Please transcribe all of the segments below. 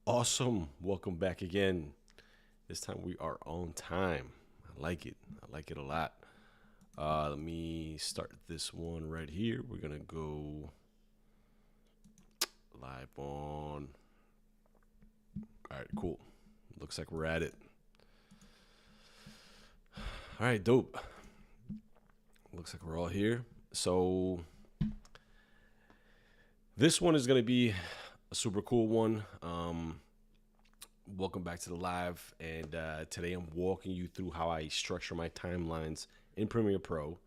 Awesome. Welcome back again. This time we are on time. I like it. I like it a lot. Let me start this one right here. We're going to go live on. All right, cool. Looks like we're at it. All right, dope. Looks like we're all here. So this one is going to be a super cool one. Welcome back to the live, and today I'm walking you through how I structure my timelines in Premiere Pro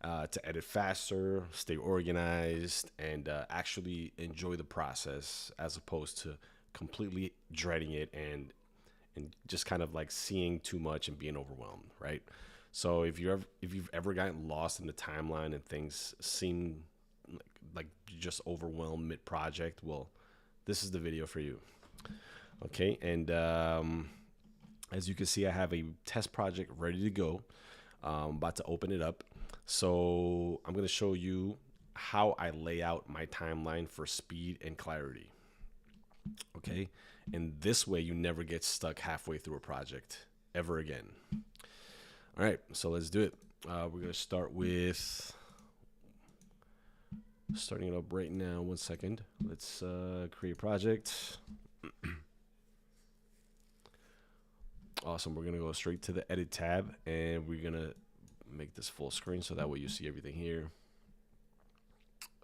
to edit faster, stay organized, and actually enjoy the process as opposed to completely dreading it and just kind of like seeing too much and being overwhelmed, right? So if you've ever gotten lost in the timeline and things seem like you're just overwhelmed mid project, well, this is the video for you. Okay, and as you can see, I have a test project ready to go. About to open it up. So I'm going to show you how I lay out my timeline for speed and clarity. Okay, and this way you never get stuck halfway through a project ever again. All right, so let's do it. We're going to start with starting it up right now. 1 second. Let's create a project. Awesome. We're going to go straight to the edit tab, and we're going to make this full screen so that way you see everything here.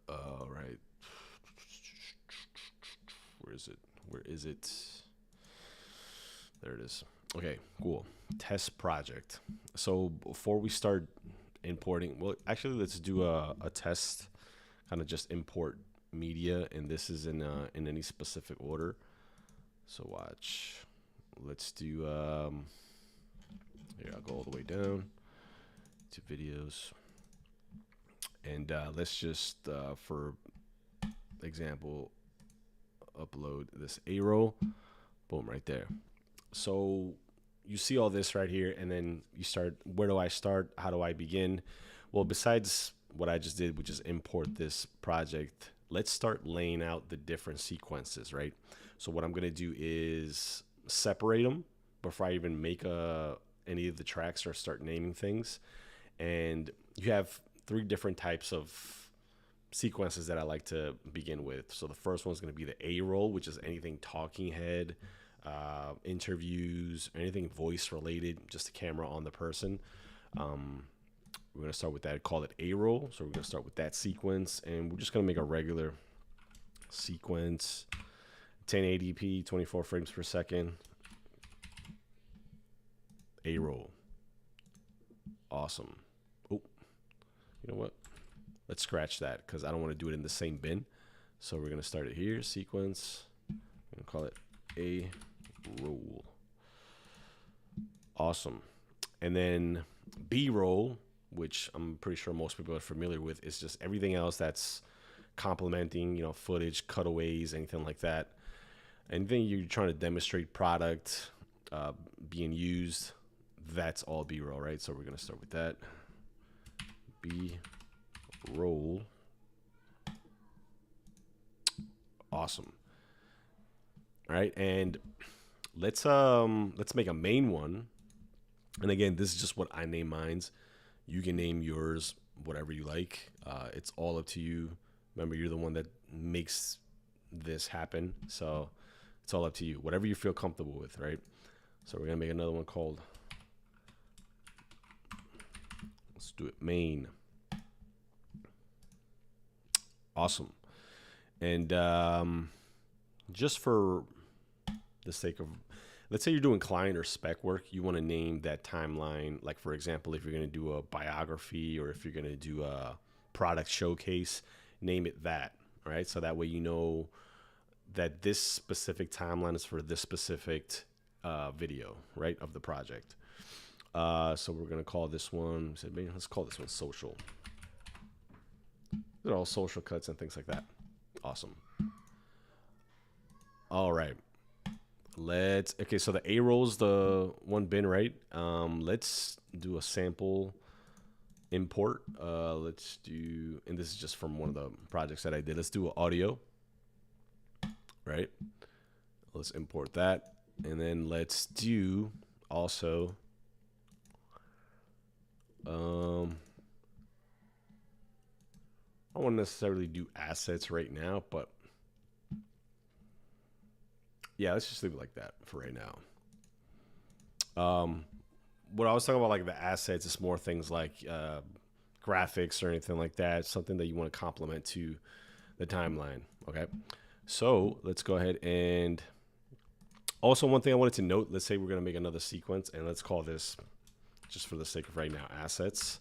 All right. Where is it? Where is it? There it is. Okay, cool. Test project. So before we start importing, well, actually, let's do a test, kind of just import media, and this is in any specific order. So watch. Let's do, here, I'll go all the way down to videos. And let's just, for example, upload this A roll. Boom, right there. So you see all this right here, and then you start, where do I start? How do I begin? Well, besides what I just did, which is import this project, let's start laying out the different sequences, right? So what I'm going to do is separate them before I even make any of the tracks or start naming things. And you have 3 different types of sequences that I like to begin with. So the first one's going to be the A roll, which is anything talking head, interviews, anything voice related, just a camera on the person. We're going to start with that, call it A roll. So we're going to start with that sequence, and we're just going to make a regular sequence, 1080p, 24 frames per second. A roll. Awesome. Oh, you know what? Let's scratch that because I don't want to do it in the same bin. So we're going to start it here, sequence. I'm going to call it A roll. Awesome. And then B roll, which I'm pretty sure most people are familiar with, is just everything else that's complementing, footage, cutaways, anything like that. Anything you're trying to demonstrate product being used, that's all B-roll, right? So we're going to start with that. B-roll. Awesome. All right, and let's make a main one. And again, this is just what I name mines. You can name yours whatever you like. It's all up to you. Remember, you're the one that makes this happen. So it's all up to you. Whatever you feel comfortable with, right? So we're going to make another one called, let's do it, main. Awesome. And just for the sake of, let's say you're doing client or spec work, you want to name that timeline. Like, for example, if you're going to do a biography or if you're going to do a product showcase, name it that, right? So that way you know that this specific timeline is for this specific video, right, of the project. So we're going to call this one, let's call this one social. They're all social cuts and things like that. Awesome. All right. Okay, so the A roll's the one bin, right? Let's do a sample import. Let's do, and this is just from one of the projects that I did. Let's do audio, right? Let's import that. And then let's do also, I don't want to necessarily do assets right now, but yeah, let's just leave it like that for right now. What I was talking about, like the assets, is more things like graphics or anything like that, something that you want to complement to the timeline. Okay, so let's go ahead and also one thing I wanted to note, let's say we're going to make another sequence, and let's call this, just for the sake of right now, assets.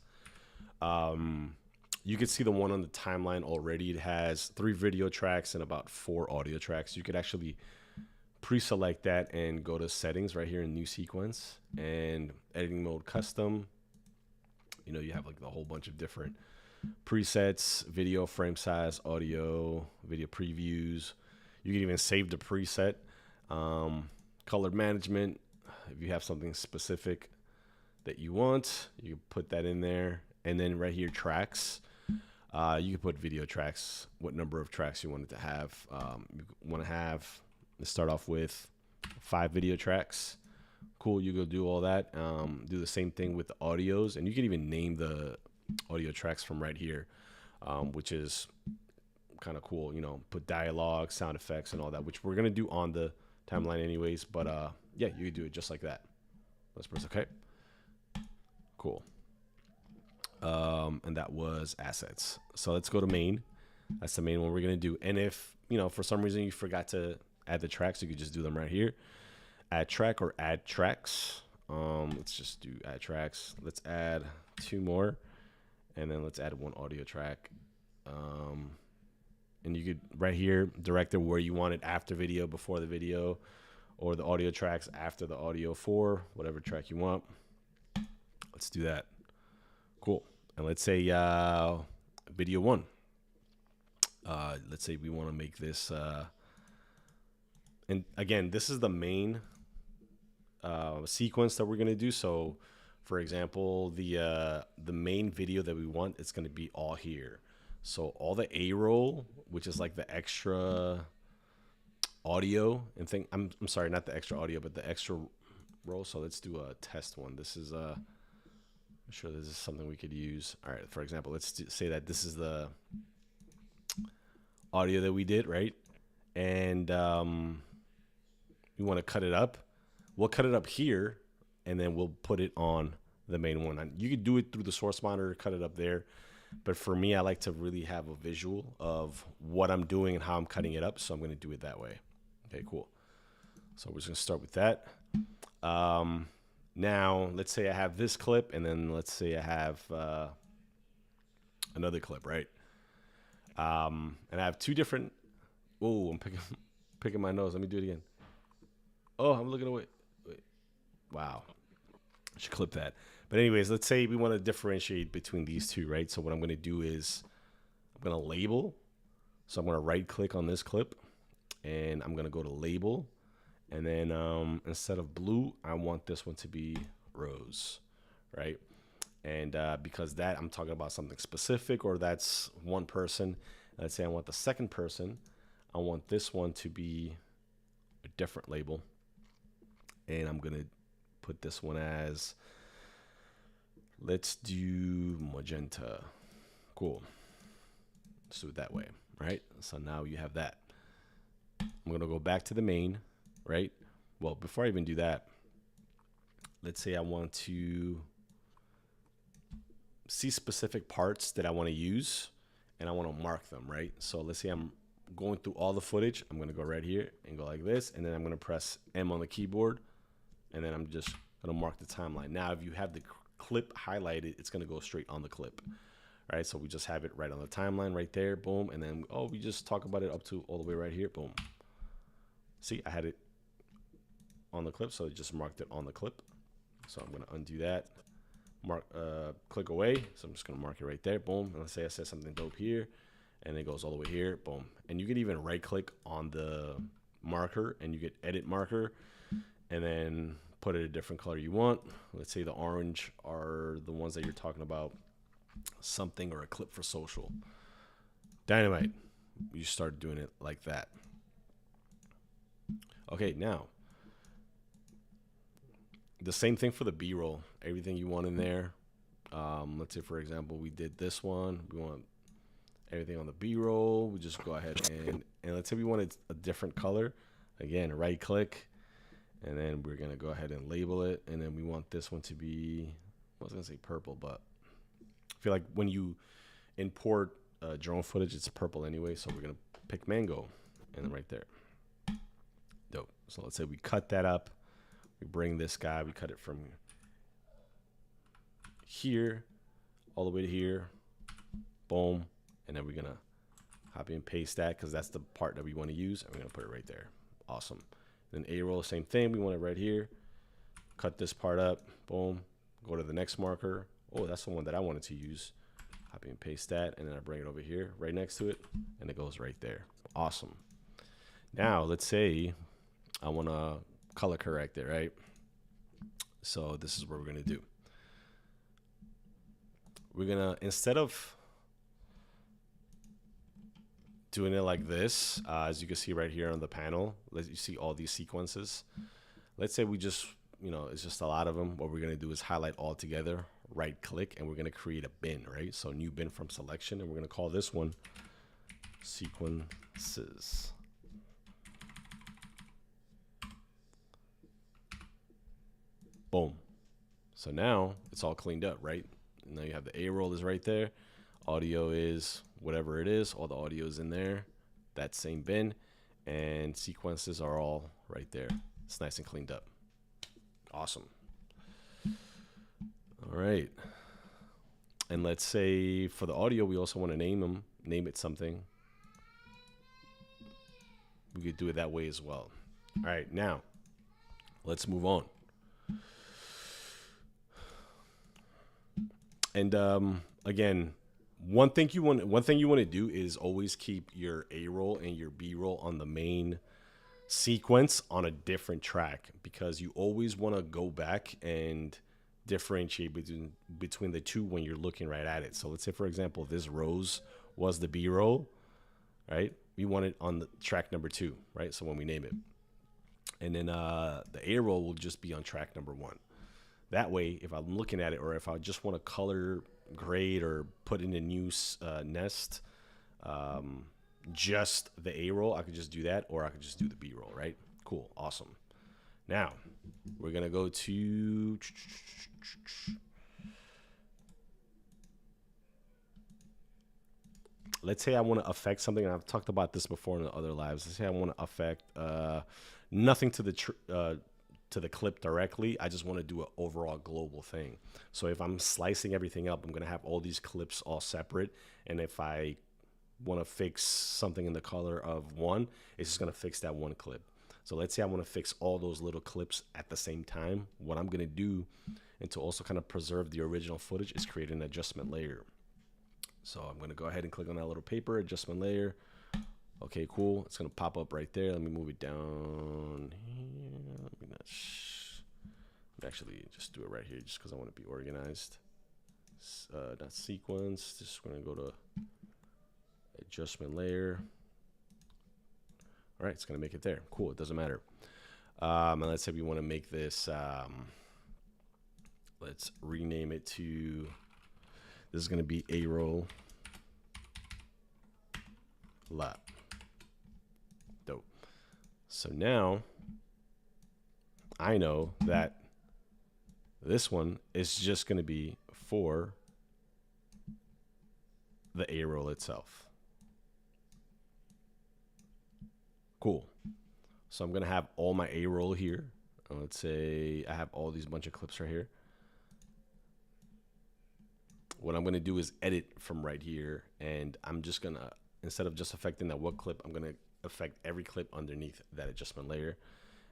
You can see the one on the timeline already. It has 3 video tracks and about 4 audio tracks. You could actually pre-select that and go to settings right here in new sequence and editing mode custom. You know, you have like the whole bunch of different presets, video frame size, audio, video previews. You can even save the preset. Color management, if you have something specific that you want, you can put that in there. And then right here, tracks, you can put video tracks, what number of tracks you want it to have. Let's start off with 5 video tracks. Cool, you go do all that. Do the same thing with the audios, and you can even name the audio tracks from right here, which is kind of cool. You know, put dialogue, sound effects, and all that, which we're gonna do on the timeline anyways. But yeah, you can do it just like that. Let's press OK. Cool. And that was assets. So let's go to main. That's the main one we're gonna do. And if, you know, for some reason you forgot to add the tracks, you could just do them right here. Add track or add tracks. Let's just do add tracks. Let's add 2 more, and then let's add 1 audio track. And you could right here direct it where you want it, after video, before the video, or the audio tracks after the audio, for whatever track you want. Let's do that. Cool. And let's say video 1. Let's say we want to make this. And again, this is the main sequence that we're going to do. So for example, the main video that we want, it's going to be all here. So all the A roll, which is like the extra audio and thing. I'm sorry, not the extra audio, but the extra roll. So let's do a test one. This is I'm sure this is something we could use. All right, for example, let's say that this is the audio that we did, right? And we want to cut it up. We'll cut it up here, and then we'll put it on the main one. You could do it through the source monitor, cut it up there. But for me, I like to really have a visual of what I'm doing and how I'm cutting it up. So I'm going to do it that way. Okay, cool. So we're just going to start with that. Now, let's say I have this clip, and then let's say I have another clip, right? And I have 2 different. Oh, I'm picking my nose. Let me do it again. Oh, I'm looking away. Wait. Wow. I should clip that. But anyways, let's say we want to differentiate between these 2, right? So what I'm going to do is I'm going to label. So I'm going to right click on this clip, and I'm going to go to label. And then instead of blue, I want this one to be rose, right? And because that I'm talking about something specific, or that's one person. Let's say I want the second person. I want this one to be a different label. And I'm going to put this one as, let's do magenta. Cool. Let's do it that way, right? So now you have that. I'm going to go back to the main, right? Well, before I even do that, let's say I want to see specific parts that I want to use, and I want to mark them, right? So let's say I'm going through all the footage. I'm going to go right here and go like this, and then I'm going to press M on the keyboard, and then I'm just going to mark the timeline. Now, if you have the clip highlighted, it's going to go straight on the clip, right? So we just have it right on the timeline right there, boom, and then, oh, we just talk about it up to all the way right here, boom. See, I had it on the clip, so it just marked it on the clip. So I'm going to undo that, click away. So I'm just going to mark it right there, boom. And let's say I said something dope here, and it goes all the way here, boom. And you can even right click on the marker, and you get edit marker, and then put it a different color you want. Let's say the orange are the ones that you're talking about, something or a clip for social. Dynamite. You start doing it like that. Okay, now the same thing for the B-roll. Everything you want in there. Let's say, for example, we did this one. We want everything on the B-roll. We just go ahead and let's say we wanted a different color. Again, right click, and then we're gonna go ahead and label it. And then we want this one to be, I was gonna say purple, but I feel like when you import drone footage, it's purple anyway. So we're gonna pick mango, and then right there. Dope. So let's say we cut that up. We bring this guy. We cut it from here all the way to here. Boom. And then we're gonna copy and paste that because that's the part that we want to use, and we're gonna put it right there. Awesome. Then A-roll, same thing. We want it right here. Cut this part up. Boom. Go to the next marker. Oh, that's the one that I wanted to use. Copy and paste that, and then I bring it over here, right next to it, and it goes right there. Awesome. Now let's say I want to color correct it, right? So this is what we're gonna do. We're gonna, instead of doing it like this, as you can see right here on the panel, you see all these sequences. Let's say we just, it's just a lot of them. What we're gonna do is highlight all together, right click, and we're gonna create a bin, right? So new bin from selection, and we're gonna call this one sequences. Boom. So now it's all cleaned up, right? And now you have the A-roll is right there. Audio is whatever it is. All the audio is in there. That same bin. And sequences are all right there. It's nice and cleaned up. Awesome. All right. And let's say for the audio, we also want to name it something. We could do it that way as well. All right, now let's move on. And again, one thing you want to do is always keep your A-roll and your B-roll on the main sequence on a different track, because you always want to go back and differentiate between the two when you're looking right at it. So let's say, for example, this rose was the B-roll, right? We want it on the track number 2, right? So when we name it, and then the A-roll will just be on track number 1. That way, if I'm looking at it, or if I just want to color grade or put in a new nest, just the A-roll, I could just do that, or I could just do the B-roll, right? Cool, awesome. Now, we're going to go to... Let's say I want to affect something, and I've talked about this before in the other lives. Let's say I want to affect nothing to the clip directly. I just want to do an overall global thing. So if I'm slicing everything up, I'm going to have all these clips all separate. And if I want to fix something in the color of one, it's just going to fix that one clip. So let's say I want to fix all those little clips at the same time. What I'm going to do, and to also kind of preserve the original footage, is create an adjustment layer. So I'm going to go ahead and click on that little paper, adjustment layer. Okay, cool. It's going to pop up right there. Let me move it down here. Let me actually just do it right here just because I want to be organized. Not sequence. Just going to go to adjustment layer. All right, it's going to make it there. Cool. It doesn't matter. And let's say we want to make this, let's rename it to, this is going to be A-roll lap. Dope. So now I know that this one is just going to be for the A-roll itself. Cool. So I'm going to have all my A-roll here. Let's say I have all these bunch of clips right here. What I'm going to do is edit from right here, and I'm just going to, instead of just affecting that one clip, I'm going to affect every clip underneath that adjustment layer.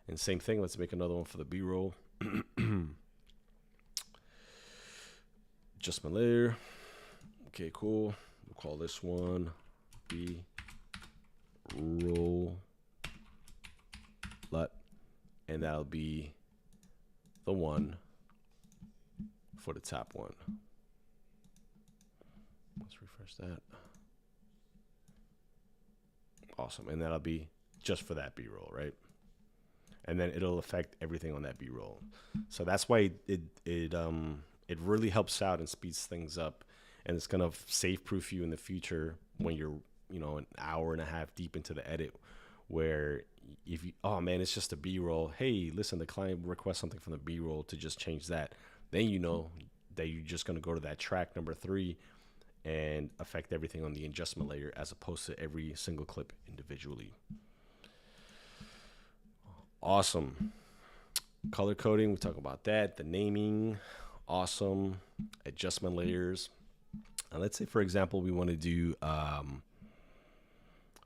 And same thing, let's make another one for the B-roll. Adjustment layer. Okay, cool. We'll call this one B-roll LUT, and that'll be the one for the top one. Let's refresh that. Awesome. And that'll be just for that B-roll, right? and then it'll affect everything on that B-roll. So that's why it really helps out and speeds things up, and it's gonna save proof you in the future when you're an hour and a half deep into the edit, where if you, oh man, it's just a B-roll. Hey, listen, the client requests something from the B-roll to just change that. Then you know that you're just gonna go to that track number 3 and affect everything on the adjustment layer as opposed to every single clip individually. Awesome. Color coding, we talk about that. The naming, awesome. Adjustment layers. Now let's say, for example, we want to do,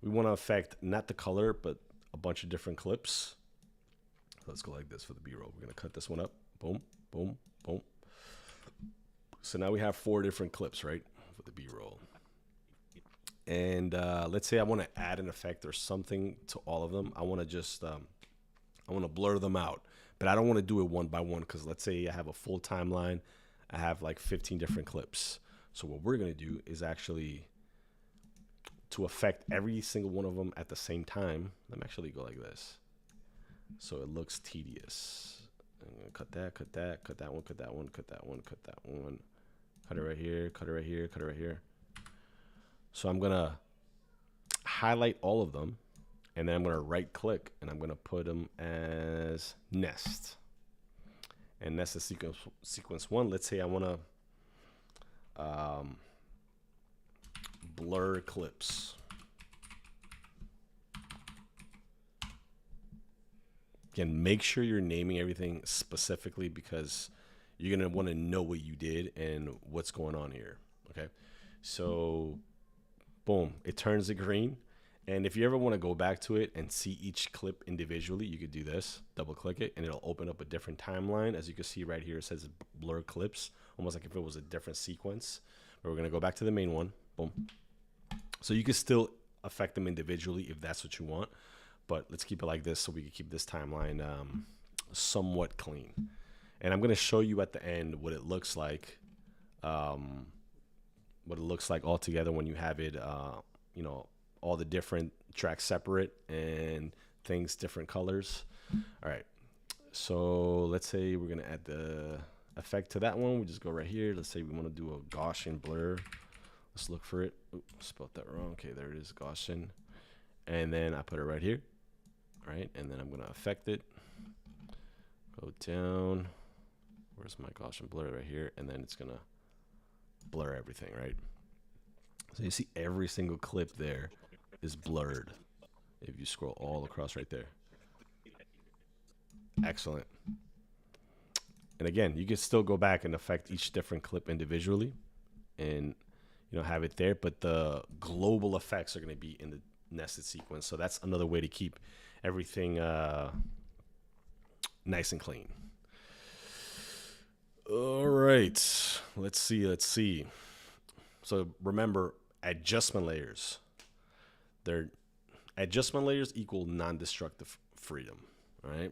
we want to affect not the color, but a bunch of different clips. Let's go like this for the B-roll. We're going to cut this one up. Boom, boom, boom. So now we have 4 different clips, right, for the B-roll. And let's say I want to add an effect or something to all of them. I want to just, I want to blur them out, but I don't want to do it one by one, because let's say I have a full timeline. I have like 15 different clips. So what we're going to do is actually, to affect every single one of them at the same time, let me actually go like this so it looks tedious. I'm going to cut that, cut that, cut that one, cut that one, cut that one, cut that one, cut it right here, cut it right here, cut it right here. So I'm going to highlight all of them, and then I'm going to right click and I'm going to put them as nest. And nest is sequence 1. Let's say I want to blur clips. Again, make sure you're naming everything specifically, because you're going to want to know what you did and what's going on here. Okay. So boom, it turns it green. And if you ever want to go back to it and see each clip individually, you could do this, double click it, and it'll open up a different timeline. As you can see right here, it says blur clips, almost like if it was a different sequence. But we're going to go back to the main one. Boom. So you can still affect them individually if that's what you want, but let's keep it like this so we can keep this timeline somewhat clean. And I'm going to show you at the end what it looks like, all together when you have it, all the different tracks separate and things different colors. All right, so let's say we're gonna add the effect to that one. We just go right here. Let's say we want to do a Gaussian blur. Let's look for it. Oops, spelled that wrong. Okay, there it is, Gaussian. And then I put it right here. All right, and then I'm gonna affect it. Go down. Where's my Gaussian blur? Right here, and then it's gonna blur everything, right? So you see every single clip there is blurred if you scroll all across right there. Excellent. And again, you can still go back and affect each different clip individually and have it there, but the global effects are going to be in the nested sequence. So that's another way to keep everything nice and clean. All right, let's see. So remember, adjustment layers. Their adjustment layers equal non-destructive freedom, all right?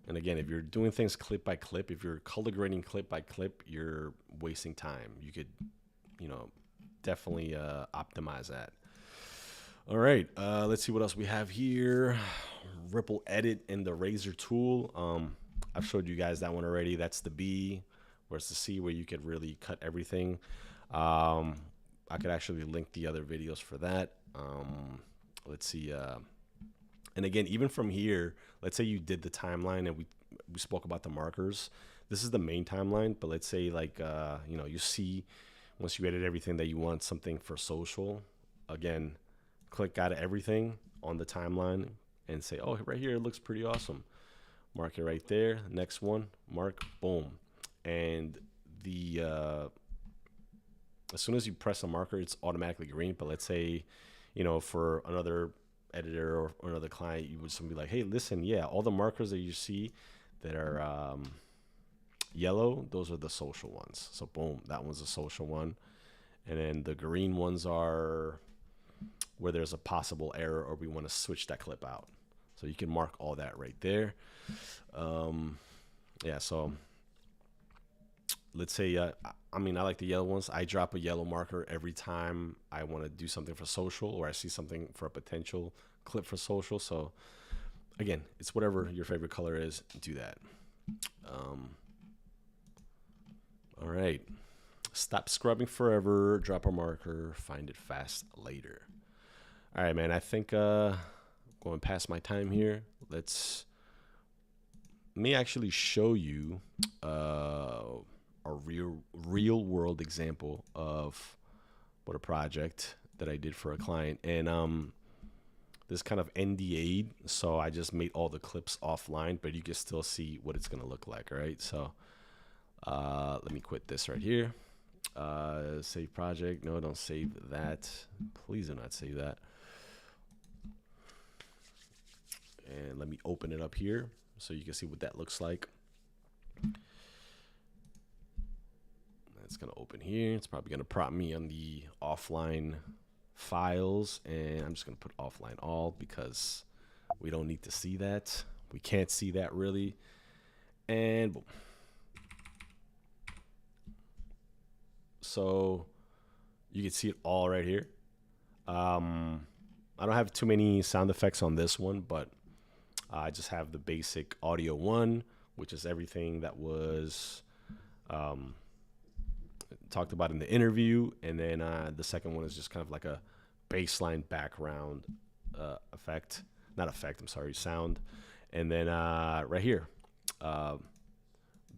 And again, if you're doing things clip by clip, if you're color grading clip by clip, you're wasting time. You could, definitely optimize that. All right, let's see what else we have here. Ripple edit in the razor tool. I've showed you guys that one already. That's the B, whereas the C where you could really cut everything. I could actually link the other videos for that. Let's see. And again, even from here, let's say you did the timeline and we spoke about the markers. This is the main timeline, but let's say you see once you edit everything that you want something for social. Again, click out of everything on the timeline and say, oh, right here, it looks pretty awesome. Mark it right there. Next one, mark, boom. And the as soon as you press a marker, it's automatically green. But let's say, for another editor or another client, you would be like, hey, listen, yeah, all the markers that you see that are yellow, those are the social ones. So boom, that one's a social one. And then the green ones are where there's a possible error or we want to switch that clip out. So you can mark all that right there. So let's say, I like the yellow ones. I drop a yellow marker every time I want to do something for social or I see something for a potential clip for social. So again, it's whatever your favorite color is, do that. All right. Stop scrubbing forever, drop a marker, find it fast later. All right, man, I think going past my time here, let me actually show you a real world example of what a project that I did for a client. And this kind of NDA'd, so I just made all the clips offline, but you can still see what it's gonna look like. All right, so let me quit this right here. Save project. No, don't save that. Please do not save that. And let me open it up here so you can see what that looks like. It's gonna open here. It's probably gonna prompt me on the offline files, and I'm just gonna put offline all because we don't need to see that. We can't see that really. And boom. So you can see it all right here. I don't have too many sound effects on this one, but I just have the basic audio one, which is everything that was talked about in the interview. And then the second one is just kind of like a baseline background sound. And then right here,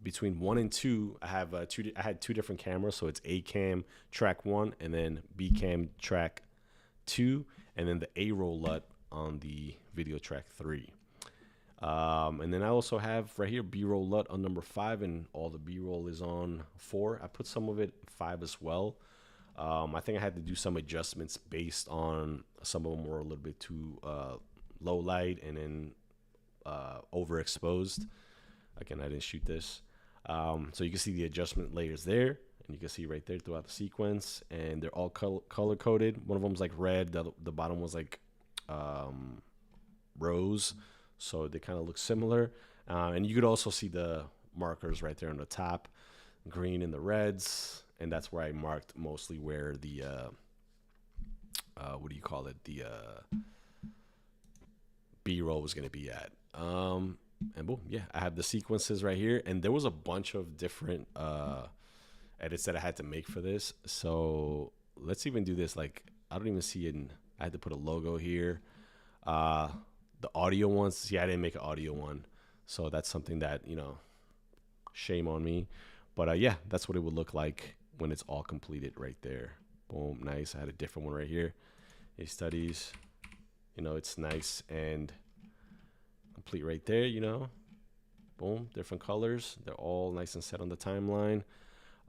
between 1 and 2, I had two different cameras. So it's A cam track 1 and then B cam track 2, and then the A roll LUT on the video track 3. And then I also have right here B-roll LUT on number 5, and all the B-roll is on 4. I put some of it 5 as well. I think I had to do some adjustments based on some of them were a little bit too low light and then overexposed. Again, I didn't shoot this. So you can see the adjustment layers there, and you can see right there throughout the sequence, and they're all color coded. One of them's like red, the bottom was like rose, so they kind of look similar. And you could also see the markers right there on the top, green and the reds, and that's where I marked mostly where the the B-roll was going to be at. And boom, yeah, I have the sequences right here, and there was a bunch of different edits that I had to make for this. So let's even do this. Like, I don't even see it. I had to put a logo here. The audio ones, see, I didn't make an audio one, so that's something that, shame on me. But yeah, that's what it would look like when it's all completed right there. Boom, nice. I had a different one right here. Case studies, it's nice and complete right there, boom, different colors. They're all nice and set on the timeline.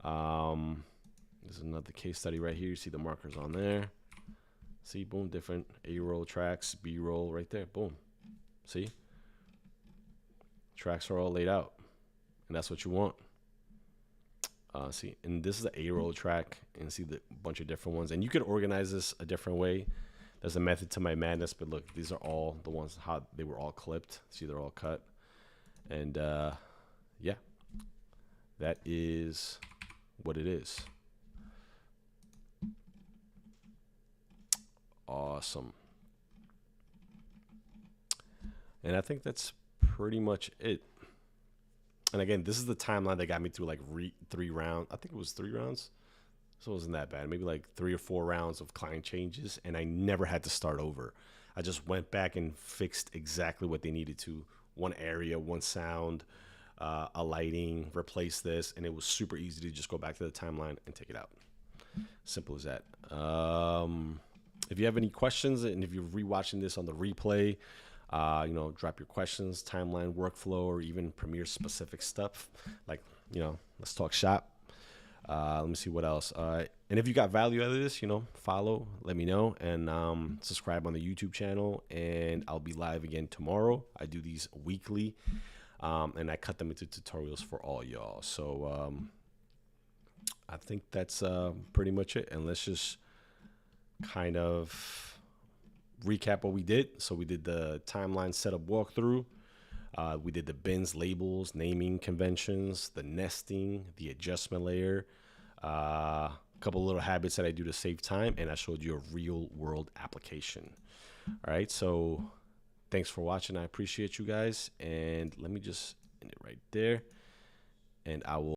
There's another case study right here. You see the markers on there. See, boom, different A-roll tracks, B-roll right there. Boom. See? Tracks are all laid out, and that's what you want. See, and this is the A-roll track, and see the bunch of different ones. And you could organize this a different way. There's a method to my madness, but look, these are all the ones how they were all clipped. See, they're all cut. And yeah, that is what it is. Awesome. And I think that's pretty much it. And again, this is the timeline that got me through like 3 rounds. I think it was 3 rounds. So it wasn't that bad. Maybe like 3 or 4 rounds of client changes, and I never had to start over. I just went back and fixed exactly what they needed to. One area, one sound, a lighting, replace this, and it was super easy to just go back to the timeline and take it out. Simple as that. If you have any questions, and if you're rewatching this on the replay, drop your questions, timeline, workflow, or even Premiere specific stuff. Like, let's talk shop. Let me see what else. And if you got value out of this, follow, let me know, and subscribe on the YouTube channel. And I'll be live again tomorrow. I do these weekly, and I cut them into tutorials for all y'all. So I think that's pretty much it. And let's just kind of recap what we did. So we did the timeline setup walkthrough. We did the bins, labels, naming conventions, the nesting, the adjustment layer, a couple little habits that I do to save time, and I showed you a real world application. All right, so thanks for watching. I appreciate you guys. And let me just end it right there. And I will